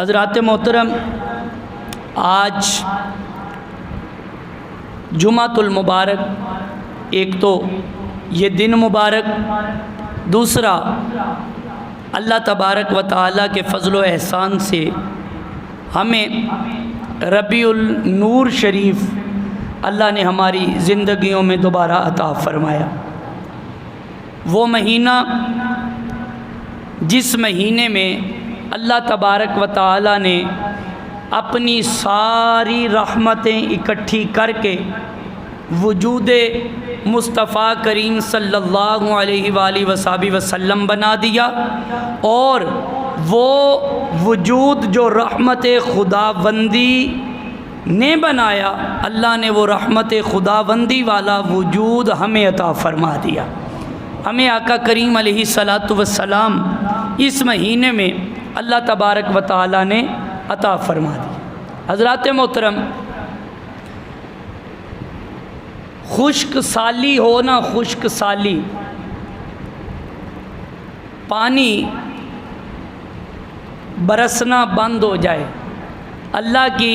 हज़रात मोहतरम, आज जुमातुल मुबारक, एक तो ये दिन मुबारक, दूसरा अल्लाह तबारक व तआला के फ़ज़्ल व एहसान से हमें रबीउल नूर शरीफ अल्लाह ने हमारी ज़िंदगियों में दोबारा अता फ़रमाया। वो महीना जिस महीने में अल्लाह तबारक व तआला ने अपनी सारी रहमतें इकट्ठी करके वजूदे मुस्तफ़ा करीम सल्लल्लाहु अलैहि वसल्लम बना दिया, और वो वजूद जो रहमत खुदाबंदी ने बनाया, अल्लाह ने वो रहमत खुदाबंदी वाला वजूद हमें अता फ़रमा दिया। हमें आका करीम अलैहिस्सलातु वस्सलाम इस महीने में अल्लाह तबारक व तआला ने अता फ़रमा दी। हज़रात मोहतरम, खुश्क साली हो ना खुश्क साली, पानी बरसना बंद हो जाए, अल्लाह की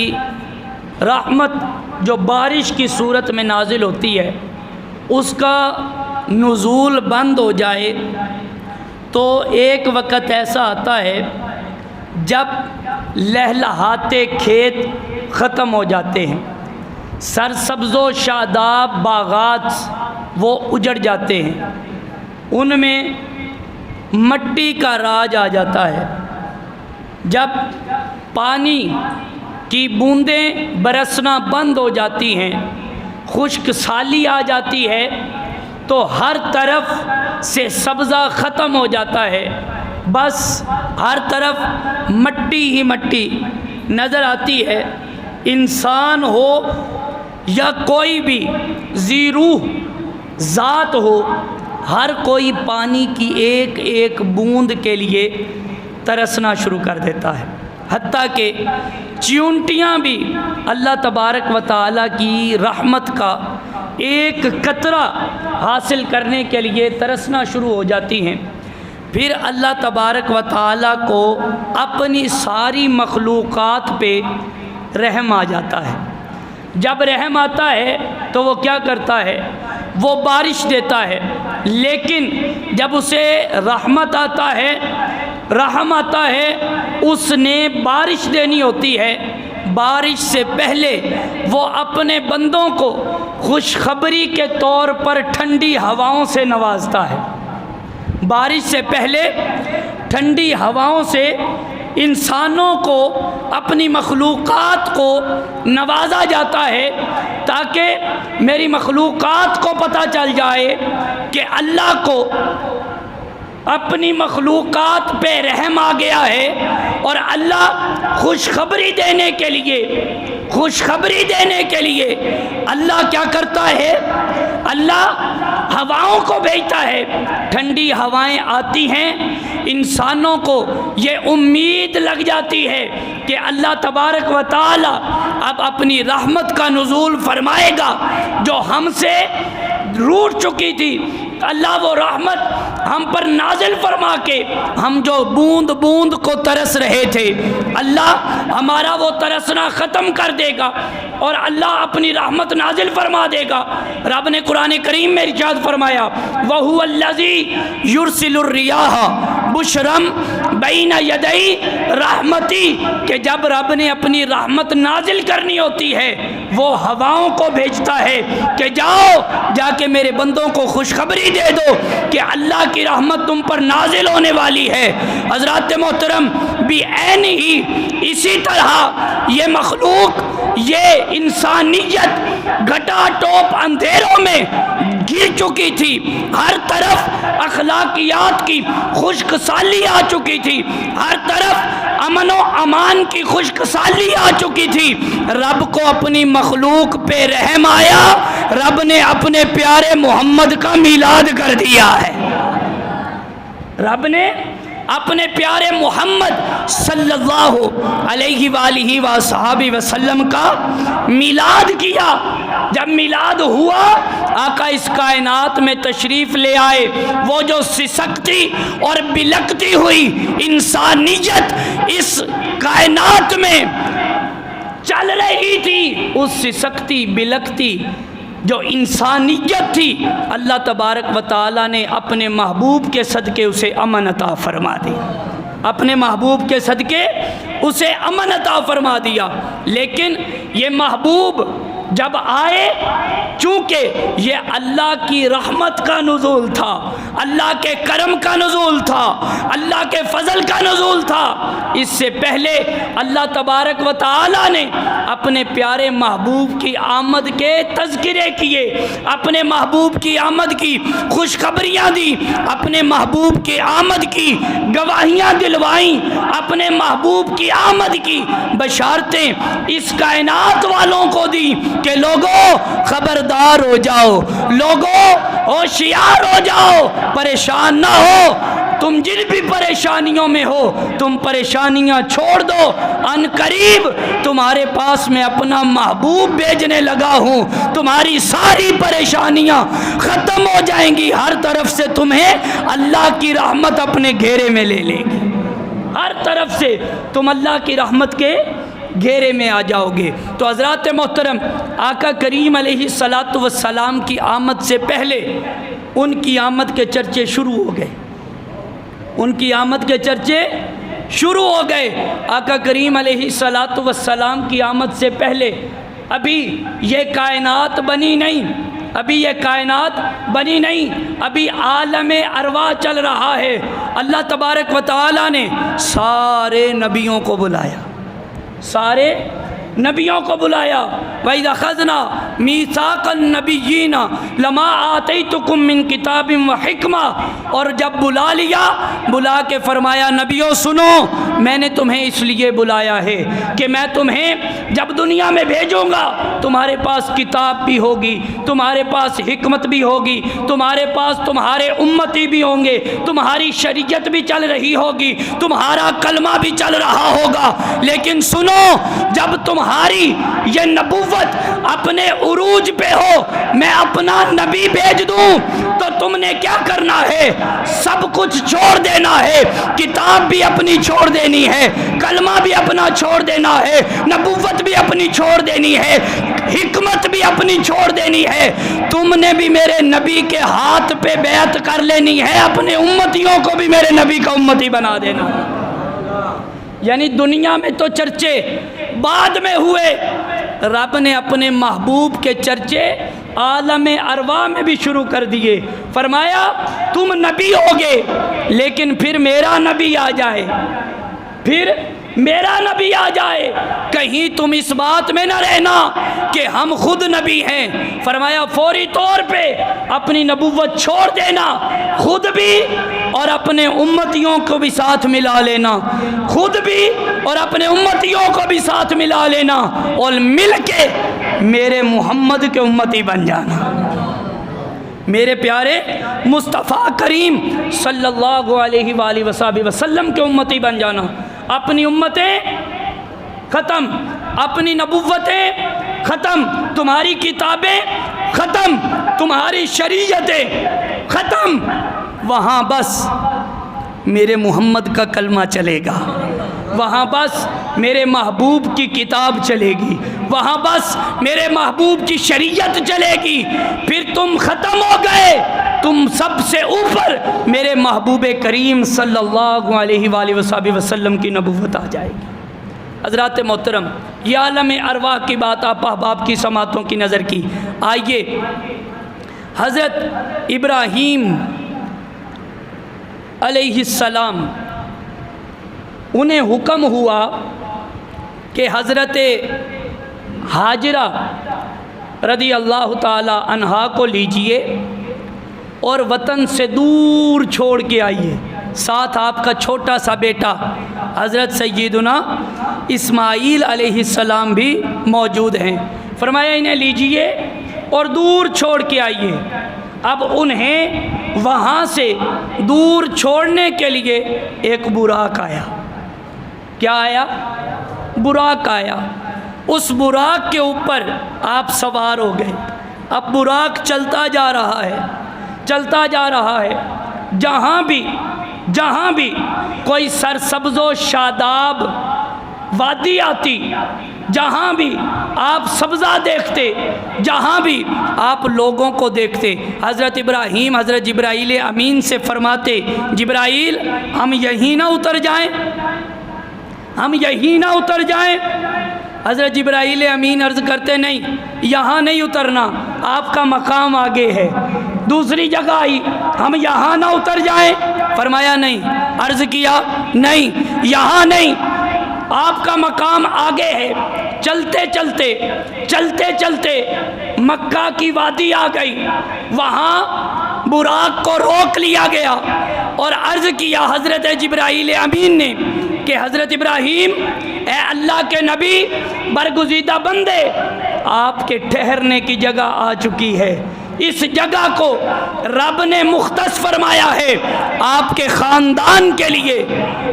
रहमत जो बारिश की सूरत में नाजिल होती है उसका नुज़ूल बंद हो जाए, तो एक वक़्त ऐसा आता है जब लहलहाते खेत ख़त्म हो जाते हैं, सरसब्ज़ो शादाब बागात वो उजड़ जाते हैं, उनमें मट्टी का राज आ जाता है। जब पानी की बूंदें बरसना बंद हो जाती हैं, खुश्क साली आ जाती है, तो हर तरफ से सब्ज़ा ख़त्म हो जाता है, बस हर तरफ मट्टी ही मट्टी नज़र आती है। इंसान हो या कोई भी ज़ीरूह ज़ात हो, हर कोई पानी की एक एक बूंद के लिए तरसना शुरू कर देता है। हत्ता कि चींटियाँ भी अल्लाह तबारक व तआला की रहमत का एक कतरा हासिल करने के लिए तरसना शुरू हो जाती हैं। फिर अल्लाह तबारक व तआला को अपनी सारी मखलूक़ात पे रहम आ जाता है। जब रहम आता है तो वो क्या करता है, वो बारिश देता है, लेकिन जब उसे रहमत आता है, रहम आता है, उसने बारिश देनी होती है, बारिश से पहले वो अपने बंदों को खुशखबरी के तौर पर ठंडी हवाओं से नवाजता है। बारिश से पहले ठंडी हवाओं से इंसानों को, अपनी मखलूक़ात को नवाजा जाता है, ताकि मेरी मखलूक़ात को पता चल जाए कि अल्लाह को अपनी मखलूक़ात पे रहम आ गया है। और अल्लाह खुशखबरी देने के लिए अल्लाह क्या करता है, अल्लाह हवाओं को भेजता है। ठंडी हवाएं आती हैं, इंसानों को ये उम्मीद लग जाती है कि अल्लाह तबारक व तआला अब अपनी रहमत का नुज़ूल फरमाएगा, जो हमसे रूठ चुकी थी। अल्लाह वो रहमत हम पर नाजिल फरमा के, हम जो बूंद बूंद को तरस रहे थे, अल्लाह हमारा वो तरसना ख़त्म कर देगा और अल्लाह अपनी रहमत नाजिल फरमा देगा। रब ने कुरान करीम में इरशाद फरमाया, वहुवल्लज़ी युरसिलुर रियाहा बुशरम बैना यदै रहमती, कि जब रब ने अपनी रहमत नाजिल करनी होती है, वो हवाओं को भेजता है कि जाओ जाके मेरे बंदों को खुशखबरी दे दो कि अल्लाह की रहमत तुम पर नाजिल होने वाली है। हज़रात मोहतरम, भी ऐन ही इसी तरह ये मखलूक, ये इंसानियत घटाटोप अंधेरों में गिर चुकी थी, हर तरफ अखलाकियात की खुश्क साली आ चुकी थी, हर तरफ अमन व अमान की खुश्क साली आ चुकी थी। रब को अपनी मखलूक पे रहम आया, रब ने अपने प्यारे मोहम्मद का मीलाद कर दिया है। रब ने अपने प्यारे मोहम्मद सल्लल्लाहु अलैहि वसल्लम का मिलाद किया। जब मिलाद हुआ, आका इस कायनात में तशरीफ़ ले आए। वो जो सिसकती और बिलकती हुई इंसानियत इस कायनात में चल रही थी, उस सिसकती बिलकती जो इंसानियत थी, अल्लाह तबारक व तआला ने अपने महबूब के सदके उसे अमन अता फरमा दी। अपने महबूब के सदके उसे अमन अता फरमा दिया। लेकिन ये महबूब जब आए, चूँकि ये अल्लाह की रहमत का नुज़ूल था, अल्लाह के करम का नुज़ूल था, अल्लाह के फ़ज़ल का नुज़ूल था, इससे पहले अल्लाह तबारक व तआला ने अपने प्यारे महबूब की आमद के तज़किरे किए, अपने महबूब की आमद की खुशखबरियाँ दी, अपने महबूब की आमद की गवाहियाँ दिलवाईं, अपने महबूब की आमद की बशारतें इस कायनात वालों को दी कि लोगों खबरदार हो जाओ, लोगों होशियार हो जाओ, परेशान ना हो। तुम जिन भी परेशानियों में हो, तुम परेशानियां छोड़ दो, अनकरीब तुम्हारे पास मैं अपना महबूब भेजने लगा हूँ, तुम्हारी सारी परेशानियां ख़त्म हो जाएंगी। हर तरफ से तुम्हें अल्लाह की रहमत अपने घेरे में ले लेगी, हर तरफ से तुम अल्लाह की रहमत के घेरे में आ जाओगे। तो हज़रात मोहतरम, आका करीम अलैहिस्सलातु वस्सलाम की आमद से पहले उनकी आमद के चर्चे शुरू हो गए, उनकी आमद के चर्चे शुरू हो गए। आका करीम अलैहिस्सलातु वस्सलाम की आमद से पहले अभी ये कायनात बनी नहीं, अभी ये कायनात बनी नहीं, अभी आलमे अरवा चल रहा है। अल्लाह तबारक व तआला ने सारे नबियों को बुलाया, सारे नबियों को बुलाया। वइज़ अख़ज़ना मीसाक़न नबिय्यीना लमा आतैतुकुम मिन किताबिन व हिकमा, और जब बुला लिया, बुला के फरमाया नबियों सुनो, मैंने तुम्हें इसलिए बुलाया है कि मैं तुम्हें जब दुनिया में भेजूँगा, तुम्हारे पास किताब भी होगी, तुम्हारे पास हिकमत भी होगी, तुम्हारे पास तुम्हारे उम्मती भी होंगे, तुम्हारी शरीयत भी चल रही होगी, तुम्हारा कलमा भी चल रहा होगा। लेकिन सुनो, जब तुम्हारी ये नबुव्वत अपने उरूज पे हो, मैं अपना नबी भेज दूं, तो तुमने क्या करना है? सब कुछ छोड़ देना है, किताब भी अपनी छोड़ देनी है, कलमा भी अपना छोड़ देना है, नबुव्वत भी अपनी छोड़ देनी है, हिकमत भी अपनी छोड़ देनी है। तुमने भी मेरे नबी के हाथ पे बैत कर लेनी है, अपने उम्मतियों को भी मेरे नबी का उम्मती बना देना। यानी दुनिया में तो चर्चे बाद में हुए, रब ने अपने महबूब के चर्चे आलम अरवा में भी शुरू कर दिए। फरमाया तुम नबी होगे, लेकिन फिर मेरा नबी आ जाए, फिर मेरा नबी आ जाए, कहीं तुम इस बात में न रहना कि हम खुद नबी हैं। फरमाया फौरी तौर पे अपनी नबुव्वत छोड़ देना, खुद भी और अपने उम्मतियों को भी साथ मिला लेना, खुद भी और अपने उम्मतियों को भी साथ मिला लेना, और मिल के मेरे मोहम्मद के उम्मती बन जाना, मेरे प्यारे मुस्तफ़ा करीम सल्लल्लाहु अलैहि वसल्लम के उम्मती बन जाना। अपनी उम्मतें ख़त्म, अपनी नबुव्वतें ख़त्म, तुम्हारी किताबें ख़त्म, तुम्हारी शरीयतें ख़त्म, वहाँ बस मेरे मोहम्मद का कलमा चलेगा, वहाँ बस मेरे महबूब की किताब चलेगी, वहाँ बस मेरे महबूब की शरीयत चलेगी। फिर तुम ख़त्म हो गए, तुम सबसे ऊपर मेरे महबूब करीम सल्लल्लाहु अलैहि वसल्लम की नबुव्वत आ जाएगी। हज़रात मोहतरम, ये आलम अरवाह की बात आप अहबाब की समातों की नज़र की। आइए, हज़रत इब्राहीम अलैहिस्सलाम, उन्हें हुक्म हुआ कि हज़रत हाजरा रदी अल्लाह ताला अन्हा को लीजिए और वतन से दूर छोड़ के आइए, साथ आपका छोटा सा बेटा हज़रत सैयदुना इस्माईल अलैहिस्सलाम भी मौजूद हैं। फरमाया इन्हें लीजिए और दूर छोड़ के आइए। अब उन्हें वहाँ से दूर छोड़ने के लिए एक बुराक आया। क्या आया? बुराक आया। उस बुराक के ऊपर आप सवार हो गए। अब बुराक चलता जा रहा है, चलता जा रहा है। जहाँ भी कोई सरसब्ज़ो शादाब वादी आती, जहाँ भी आप सब्ज़ा देखते, जहाँ भी आप लोगों को देखते, हज़रत इब्राहीम हज़रत जिब्राईल अमीन से फरमाते, जिब्राईल हम यहीं ना उतर जाएं, हम यहीं ना उतर जाएं। हज़रत जिब्राईल अमीन अर्ज़ करते, नहीं, यहाँ नहीं उतरना, आपका मकाम आगे है। दूसरी जगह आई, हम यहाँ ना उतर जाएं। फरमाया नहीं। अर्ज़ किया, नहीं, यहाँ नहीं, आपका मकाम आगे है। चलते चलते मक्का की वादी आ गई। वहाँ बुराक को रोक लिया गया और अर्ज़ किया हज़रत जिब्राईल अमीन ने कि हज़रत इब्राहीम, ए अल्लाह के नबी, बरगुज़ीदा बंदे, आपके ठहरने की जगह आ चुकी है। इस जगह को रब ने मुख्तस फरमाया है आपके ख़ानदान के लिए।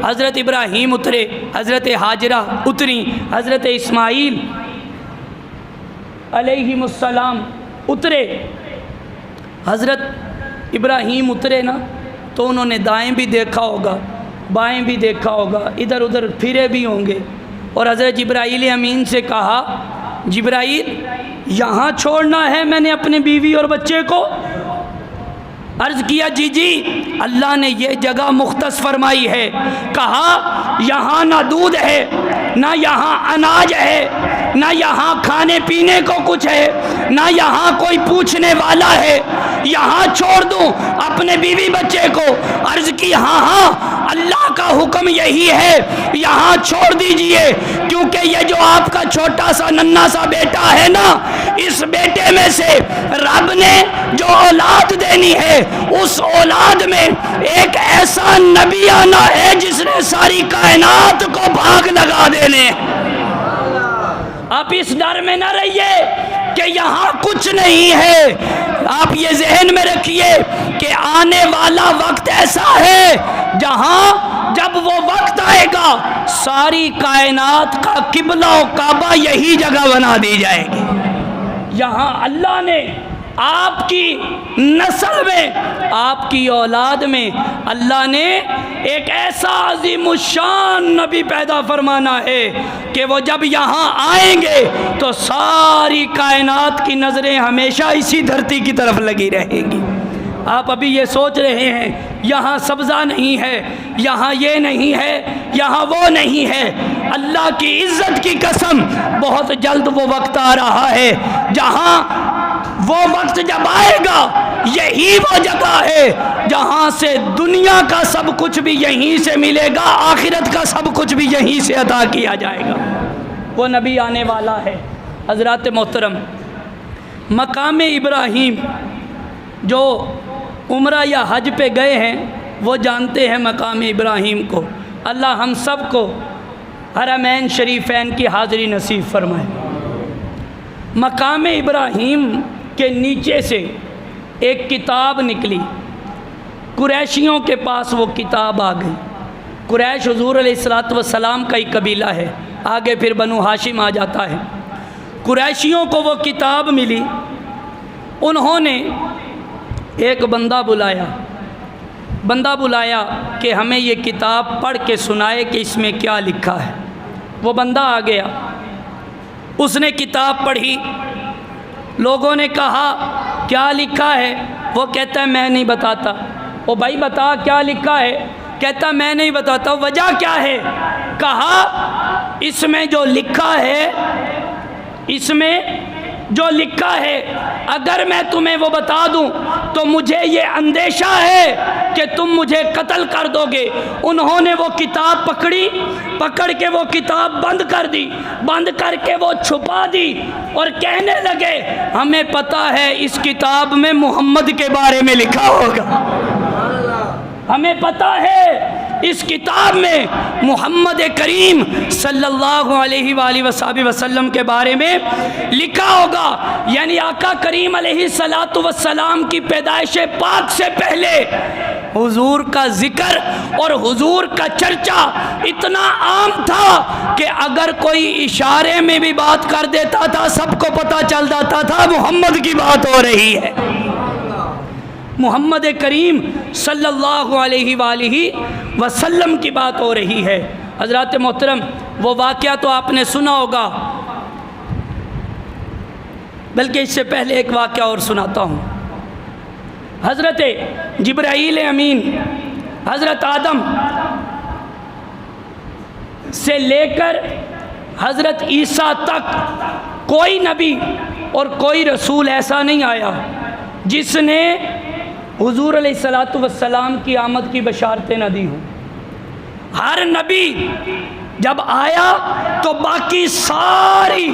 हज़रत इब्राहीम उतरे, हज़रत हाजरा उतरी, हज़रत इस्माईल अलैहिमुस्सलाम उतरे। हज़रत इब्राहीम उतरे ना, तो उन्होंने दाएं भी देखा होगा, बाएं भी देखा होगा, इधर उधर फिरे भी होंगे और हज़रत जिब्राईल अमीन से कहा, जिब्राईल यहाँ छोड़ना है मैंने अपने बीवी और बच्चे को? अर्ज़ किया, जी अल्लाह ने ये जगह मुख्तस फरमाई है। कहा, यहाँ ना दूध है, ना यहाँ अनाज है, ना यहाँ खाने पीने को कुछ है, ना यहाँ कोई पूछने वाला है, यहाँ छोड़ दूँ अपने बीवी बच्चे को? अर्ज़ की, हाँ, अल्लाह का हुक्म यही है, यहाँ छोड़ दीजिए, क्योंकि ये जो आपका छोटा सा नन्हा सा बेटा है ना, इस बेटे में से रब ने जो औलाद देनी है, उस औलाद में एक ऐसा नबी आना है जिसने सारी कायनात को भाग लगा देने। आप इस डर में न रहिए कि यहाँ कुछ नहीं है। आप ये जहन में रखिए कि आने वाला वक्त ऐसा है जहाँ जब वो वक्त आएगा, सारी कायनात का किबला और काबा यही जगह बना दी जाएगी। यहाँ अल्लाह ने आपकी नस्ल में, आपकी औलाद में अल्लाह ने एक ऐसा अज़ीमुश्शान नबी पैदा फरमाना है कि वो जब यहाँ आएंगे तो सारी कायनात की नज़रें हमेशा इसी धरती की तरफ लगी रहेंगी। आप अभी ये सोच रहे हैं यहाँ सब्ज़ा नहीं है, यहाँ ये नहीं है, यहाँ वो नहीं है। अल्लाह की इज़्ज़त की कसम, बहुत जल्द वो वक्त आ रहा है जहाँ वो वक्त जब आएगा, यही वो जगह है जहाँ से दुनिया का सब कुछ भी यहीं से मिलेगा, आखिरत का सब कुछ भी यहीं से अता किया जाएगा। वो नबी आने वाला है। हज़रात मोहतरम, मकाम इब्राहीम जो उम्रा या हज पे गए हैं वो जानते हैं मकाम इब्राहीम को। अल्लाह हम सब को हरमैन शरीफैन की हाज़री नसीब फरमाए। मकाम इब्राहीम के नीचे से एक किताब निकली, कुरैशियों के पास वो किताब आ गई। कुरैश हुज़ूर अलैहिस्सलातु वस्सलाम का ही कबीला है, आगे फिर बनु हाशिम आ जाता है। कुरैशियों को वो किताब मिली। उन्होंने एक बंदा बुलाया कि हमें ये किताब पढ़ के सुनाए कि इसमें क्या लिखा है। वो बंदा आ गया, उसने किताब पढ़ी। लोगों ने कहा क्या लिखा है? वो कहता है मैं नहीं बताता। ओ भाई बता क्या लिखा है? कहता मैं नहीं बताता। वजह क्या है? कहा इसमें जो लिखा है अगर मैं तुम्हें वो बता दूं तो मुझे ये अंदेशा है कि तुम मुझे कत्ल कर दोगे। उन्होंने वो किताब पकड़ के वो किताब बंद कर दी, बंद करके वो छुपा दी और कहने लगे हमें पता है इस किताब में मोहम्मद के बारे में लिखा होगा, हमें पता है इस किताब में मोहम्मद करीम सल्लल्लाहु अलैहि वसल्लम के बारे में लिखा होगा। यानी आका करीम अलैहिस्सलातु वस्सलाम की पैदाइश पाक से पहले हुजूर का जिक्र और हुजूर का चर्चा इतना आम था कि अगर कोई इशारे में भी बात कर देता था सबको पता चल जाता था मोहम्मद की बात हो रही है। मोहम्मद करीम सल्लल्लाहु अलैहि वसल्लम की बात हो रही है। हज़रात मोहतरम, वो वाक़या तो आपने सुना होगा, बल्कि इससे पहले एक वाक़या और सुनाता हूँ। हज़रत जिब्राईल अमीन हज़रत आदम से लेकर हज़रत ईसा तक कोई नबी और कोई रसूल ऐसा नहीं आया जिसने हुजूर अलैहिस्सलातु वस्सलाम की आमद की बशारतें न दी हों। हर नबी जब आया तो बाकी सारी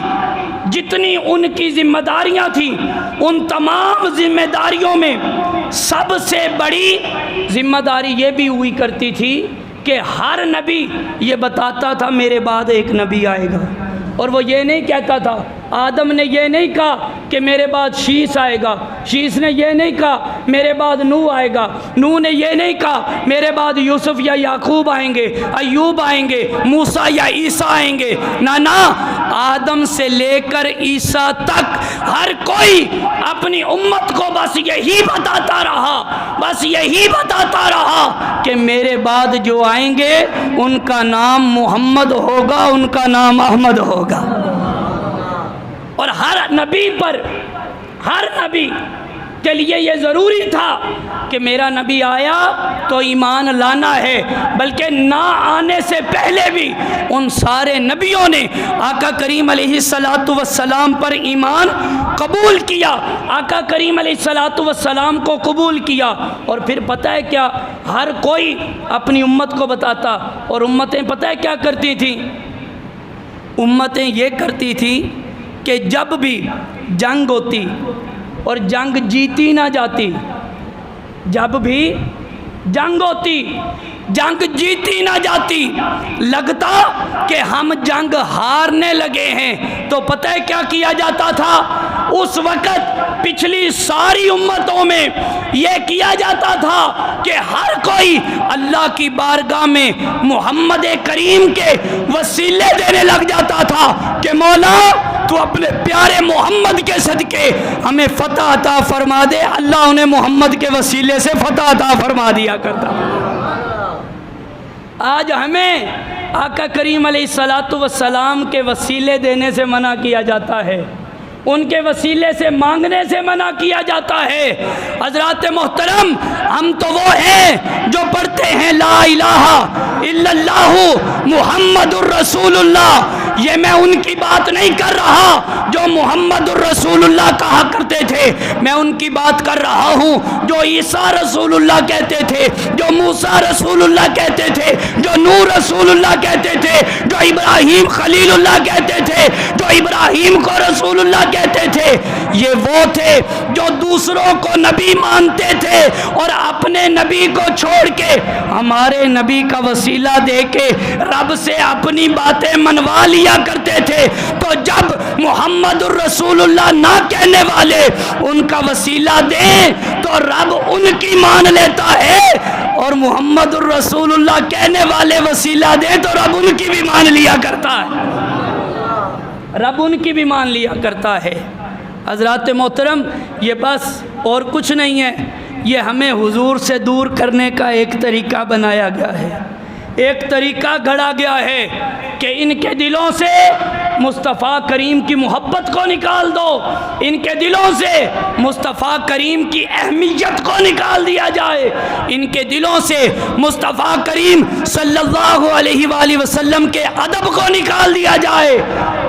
जितनी उनकी जिम्मेदारियां थी उन तमाम जिम्मेदारियों में सबसे बड़ी जिम्मेदारी ये भी हुई करती थी कि हर नबी ये बताता था मेरे बाद एक नबी आएगा। और वो ये नहीं कहता था, आदम ने ये नहीं कहा कि मेरे बाद शीस आएगा, शीस ने ये नहीं कहा मेरे बाद नूह आएगा, नूह ने ये नहीं कहा मेरे बाद यूसुफ या याकूब आएंगे, अय्यूब आएंगे, मूसा या ईसा आएंगे। ना ना, आदम से लेकर ईसा तक हर कोई अपनी उम्मत को बस यही बताता रहा, बस यही बताता रहा कि मेरे बाद जो आएंगे उनका नाम मोहम्मद होगा, उनका नाम अहमद होगा। और हर नबी पर, हर नबी के लिए ये ज़रूरी था कि मेरा नबी आया तो ईमान लाना है, बल्कि ना आने से पहले भी उन सारे नबियों ने आका करीम अलैहिस्सलातु वस्सलाम पर ईमान कबूल किया, आका करीम अलैहिस्सलातु वस्सलाम को कबूल किया। और फिर पता है क्या, हर कोई अपनी उम्मत को बताता, और उम्मतें पता है क्या करती थी, उम्मतें ये करती थी कि जब भी जंग होती और जंग जीती ना जाती, जब भी जंग होती जंग जीती ना जाती, लगता कि हम जंग हारने लगे हैं, तो पता है क्या किया जाता था उस वक़्त पिछली सारी उम्मतों में यह किया जाता था कि हर कोई अल्लाह की बारगाह में मोहम्मद करीम के वसीले देने लग जाता था कि मौला तू अपने प्यारे मोहम्मद के सदके हमें फ़तह अता फरमा दे। अल्लाह उन्हें मोहम्मद के वसीले से फ़तह अता फरमा दिया करता। आज हमें आका करीम अलैहिस्सलातु वस्सलाम के वसीले देने से मना किया जाता है, उनके वसीले से मांगने से मना किया जाता है। हज़रात मोहतरम, हम तो वो हैं जो पढ़ते हैं ला इलाहा इल्लल्लाहु मुहम्मदुर रसूलुल्लाह। ये मैं उनकी बात नहीं कर रहा जो मोहम्मदुर रसूलुल्लाह कहा करते थे, मैं उनकी बात कर रहा हूँ जो ईसा रसूलुल्लाह कहते थे, जो मूसा रसूलुल्लाह कहते थे, जो नूह रसूलुल्लाह कहते थे, जो इब्राहीम खलीलुल्लाह कहते थे, जो इब्राहीम को रसूलुल्लाह कहते थे। ये वो थे जो दूसरों को नबी मानते थे और अपने नबी को छोड़ के हमारे नबी का वसीला दे के रब से अपनी बातें मनवा लिया करते थे। तो जब मुहम्मदुर रसूलुल्लाह ना कहने वाले उनका वसीला दें तो रब उनकी मान लेता है, और मुहम्मदुर रसूलुल्लाह कहने वाले वसीला दें तो रब उनकी भी मान लिया करता है, रब उनकी भी मान लिया करता है। हज़रात मोहतरम, ये बस और कुछ नहीं है, ये हमें हुजूर से दूर करने का एक तरीका बनाया गया है, एक तरीका गढ़ा गया है कि इनके दिलों से मुस्तफ़ा करीम की मोहब्बत को निकाल दो, इनके दिलों से मुस्तफ़ा करीम की अहमियत को निकाल दिया जाए, इनके दिलों से मुस्तफ़ा करीम सल्लल्लाहु अलैहि वसल्लम के अदब को निकाल दिया जाए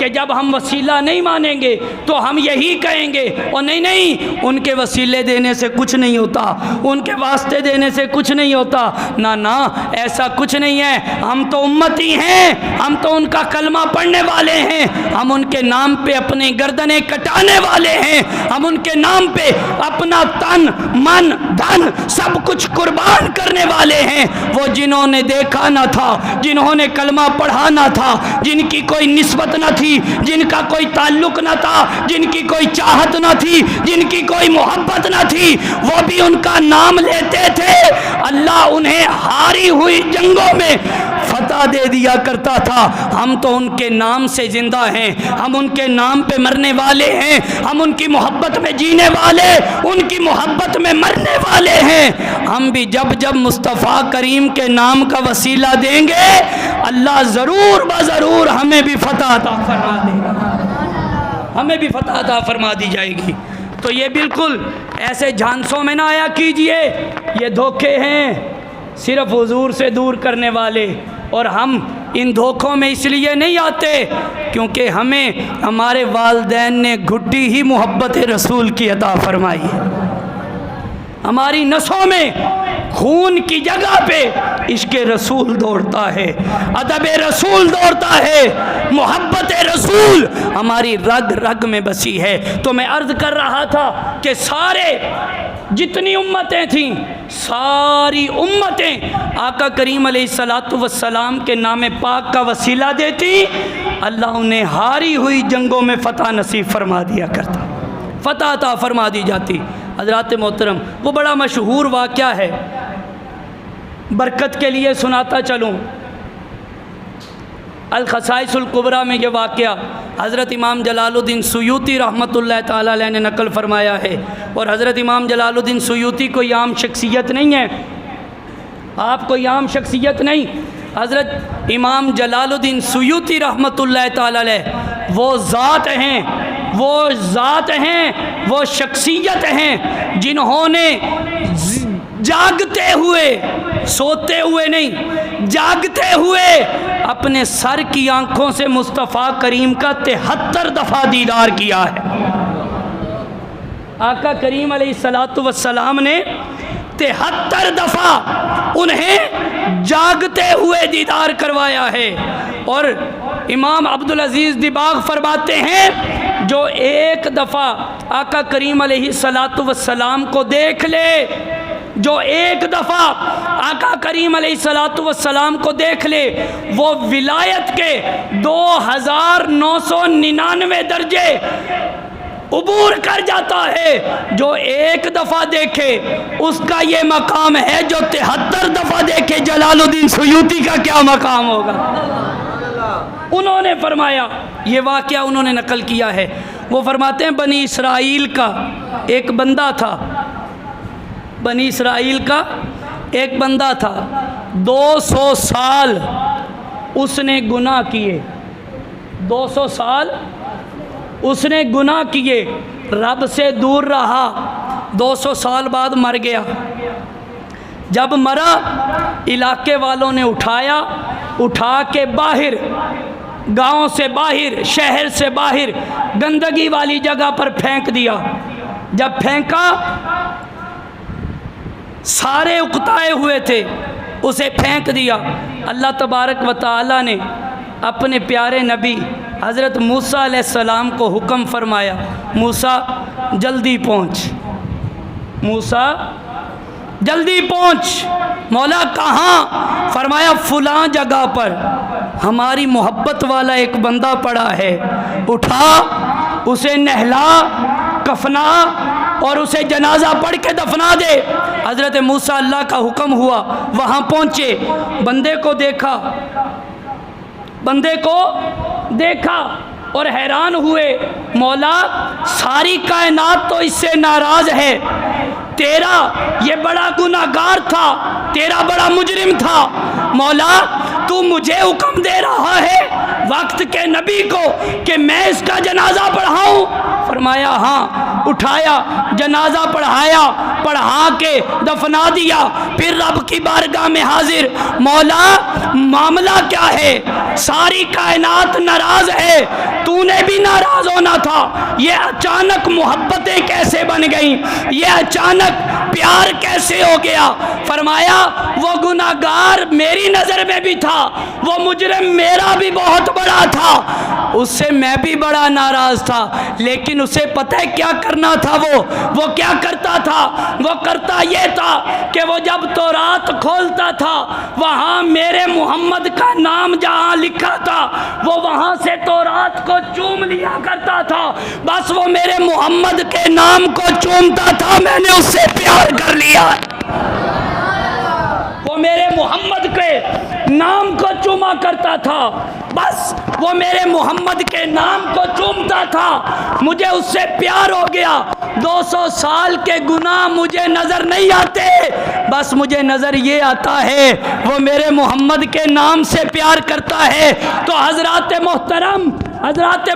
कि जब हम वसीला नहीं मानेंगे तो हम यही कहेंगे और नहीं नहीं उनके वसीले देने से कुछ नहीं होता, उनके वास्ते देने से कुछ नहीं होता। ना ना, ऐसा कुछ नहीं है। हम तो उम्मती हैं, हम तो उनका कलमा पढ़ने वाले हैं, हम उनके नाम पे अपने गर्दनें कटाने वाले हैं, हम उनके नाम पे अपना तन मन धन सब कुछ कुर्बान करने वाले हैं। वो जिन्होंने देखा ना था, जिन्होंने कलमा पढ़ा ना था, जिनकी कोई निस्बत न थी, जिनका कोई ताल्लुक न था, जिनकी कोई चाहत न थी, जिनकी कोई मोहब्बत न थी, वो भी उनका नाम लेते थे। अल्लाह उन्हें हारी हुई जंगों में फतह दे दिया करता था। हम तो उनके नाम से जिंदा हैं, हम उनके नाम पे मरने वाले हैं, हम उनकी मोहब्बत में जीने वाले, उनकी मोहब्बत में मरने वाले हैं। हम भी जब जब मुस्तफ़ा करीम के नाम का वसीला देंगे, अल्लाह ज़रूर ब-ज़रूर हमें भी फतह अता फरमा देगा, हमें भी फतह अता फरमा दी जाएगी। तो ये बिल्कुल ऐसे झांसों में ना आया कीजिए, ये धोखे हैं सिर्फ हुजूर से दूर करने वाले। और हम इन धोखों में इसलिए नहीं आते क्योंकि हमें हमारे वालिदैन ने घुट्टी ही मोहब्बत रसूल की अता फरमाई है। हमारी नसों में खून की जगह पे इश्क़ रसूल दौड़ता है, अदब रसूल दौड़ता है, मोहब्बत रसूल हमारी रग रग में बसी है। तो मैं अर्ज़ कर रहा था कि सारे जितनी उम्मतें थीं, सारी उम्मतें आका करीम अलैहिस्सलातु वस्सलाम के नाम पाक का वसीला देती, अल्लाह उन्हें हारी हुई जंगों में फ़तह नसीब फरमा दिया करता, फ़तह अता फरमा दी जाती। हज़रात मोहतरम, वो बड़ा मशहूर वाक़या है, बरकत के लिए सुनाता चलूँ। अल-ख़साइसुल कुबरा में ये वाक़या हज़रत इमाम जलालुद्दीन सुयूती रहमतुल्लाह ताला अलैह ने नकल फरमाया है। और हज़रत इमाम जलालुद्दीन सुयूती कोई आम शख्सियत नहीं है, आप कोई आम शख्सियत नहीं। हज़रत इमाम जलालुद्दीन सुयूती रहमतुल्लाह ताला अलैह वो ज़ात हैं, वो ज़ात हैं, वो शख्सियत हैं जिन्होंने जागते हुए, सोते हुए नहीं, जागते हुए अपने सर की आंखों से मुस्तफ़ा करीम का 73 दफ़ा दीदार किया है। आका करीम अलैहिस्सलातु वस्सलाम ने 73 दफ़ा उन्हें जागते हुए दीदार करवाया है। और इमाम अब्दुल अज़ीज़ दिबाग फरमाते हैं, जो एक दफ़ा आका करीम अलैहिस्सलातु वस्सलाम को देख ले, जो एक दफ़ा आका करीम अलैहिस्सलातु वस्सलाम को देख ले, वो विलायत के 2999 दर्जे उबूर कर जाता है। जो एक दफ़ा देखे उसका ये मकाम है, जो 73 दफ़ा देखे जलालुद्दीन सुयूती का क्या मकाम होगा। उन्होंने फरमाया, ये वाक़या उन्होंने नकल किया है, वो फरमाते हैं बनी इसराइल का एक बंदा था, बनी इसराइल का एक बंदा था, 200 साल उसने गुनाह किए, 200 साल उसने गुनाह किए, रब से दूर रहा, 200 साल बाद मर गया। जब मरा, इलाके वालों ने उठाया, उठा के बाहर, गांव से बाहर, शहर से बाहर गंदगी वाली जगह पर फेंक दिया। जब फेंका, सारे उकताए हुए थे, उसे फेंक दिया। अल्लाह तबारक व तआला ने अपने प्यारे नबी हज़रत मूसा अलैहिस्सलाम को हुक्म फरमाया, मूसा जल्दी पहुँच, मूसा जल्दी पहुँच। मौला कहाँ? फरमाया फ़लाँ जगह पर हमारी मोहब्बत वाला एक बंदा पड़ा है, उठा, उसे नहला, कफना और उसे जनाजा पढ़ के दफना दे। हज़रत मूसा अल्लाह का हुक्म हुआ, वहाँ पहुँचे, बंदे को देखा, बंदे को देखा और हैरान हुए, मौला सारी कायनात तो इससे नाराज़ है, तेरा ये बड़ा गुनाहगार था, तेरा बड़ा मुजरिम था, मौला तू मुझे हुक्म दे रहा है वक्त के नबी को कि मैं इसका जनाजा पढ़ाऊँ? फरमाया हाँ। उठाया, जनाजा पढ़ाया, पढ़ा के दफना दिया। फिर रब की बारगाह में हाजिर, मौला मामला क्या है? सारी कायनात नाराज है, तूने भी नाराज होना था। ये अचानक मोहब्बतें कैसे बन गई? ये अचानक प्यार कैसे हो गया? फरमाया वो गुनाहगार मेरी नज़र में भी था, वो मुजरिम मेरा भी बहुत बड़ा था, उससे मैं भी बड़ा नाराज था। लेकिन उसे पता है क्या करना था? वो क्या करता था? वो करता ये था कि वो जब तौरात खोलता था, वहाँ मेरे मोहम्मद का नाम जहाँ लिखा था, वो वहाँ से तौरात को चूम लिया करता था। बस वो मेरे मोहम्मद के नाम को चूमता था, मैंने उससे प्यार कर लिया। वो मेरे मोहम्मद के नाम को चूमा करता था, बस वो मेरे मोहम्मद के नाम को चूमता था, मुझे उससे प्यार हो गया। 200 साल के गुनाह मुझे नज़र नहीं आते, बस मुझे नज़र ये आता है वो मेरे मोहम्मद के नाम से प्यार करता है। तो हज़रात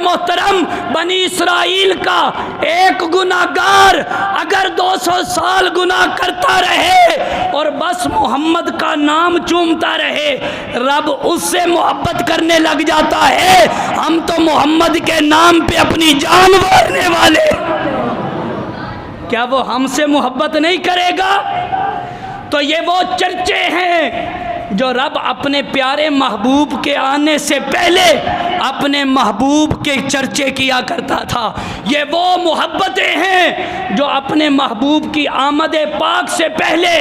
मोहतरम बनी इसराइल का एक गुनाहगार अगर 200 साल गुनाह करता रहे और बस मोहम्मद का नाम चूमता रहे, रब उससे मोहब्बत करने लग जाता है। हम तो मोहम्मद के नाम पे अपनी जान मारने वाले, क्या वो हमसे मोहब्बत नहीं करेगा? तो ये वो चर्चे हैं जो रब अपने प्यारे महबूब के आने से पहले अपने महबूब के चर्चे किया करता था। ये वो मोहब्बतें हैं जो अपने महबूब की आमद पाक से पहले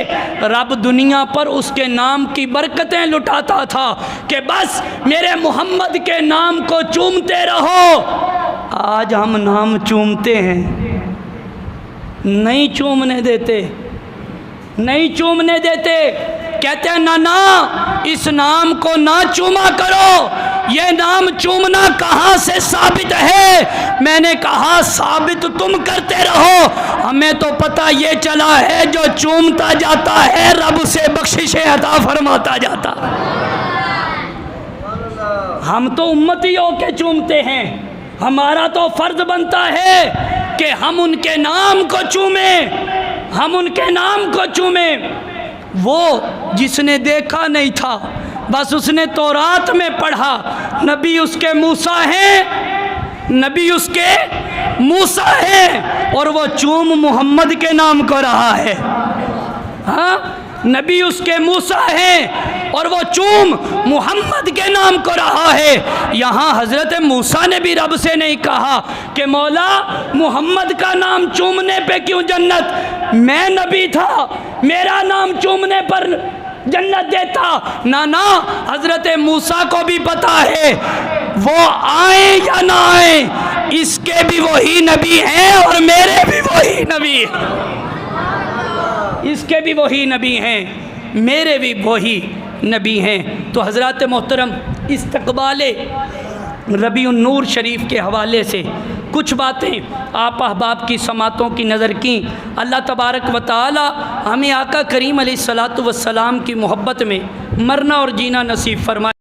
रब दुनिया पर उसके नाम की बरकतें लुटाता था कि बस मेरे मोहम्मद के नाम को चूमते रहो। आज हम नाम चूमते हैं, नहीं चूमने देते, नहीं चूमने देते। कहते हैं ना ना, इस नाम को ना चूमा करो, ये नाम चूमना कहाँ से साबित है? मैंने कहा साबित तुम करते रहो, हमें तो पता ये चला है जो चूमता जाता है रब से बख्शिशें अता फरमाता जाता। हम तो उम्मती होके चूमते हैं, हमारा तो फर्ज बनता है कि हम उनके नाम को चूमें, हम उनके नाम को चूमें। वो जिसने देखा नहीं था, बस उसने तौरात में पढ़ा, नबी उसके मूसा हैं, नबी उसके मूसा हैं, और वो चूम मोहम्मद के नाम को रहा है। हाँ, नबी उसके मूसा हैं और वो चूम मोहम्मद के नाम को रहा है। यहाँ हज़रत मूसा ने भी रब से नहीं कहा कि मौला मोहम्मद का नाम चूमने पे क्यों जन्नत, मैं नबी था, मेरा नाम चूमने पर जन्नत देता। ना ना, हज़रत मूसा को भी पता है वो आए या ना आए, इसके भी वही नबी हैं और मेरे भी वही नबी हैं, इसके भी वही नबी हैं, मेरे भी वही नबी हैं। तो हज़रात मोहतरम, इस्तक़बाले रबीउन नूर शरीफ के हवाले से कुछ बातें आप अहबाब की समातों की नज़र की। अल्लाह तबारक व तआला हमें आका करीम अलैहिस्सलातु वस्सलाम की मोहब्बत में मरना और जीना नसीब फरमाए।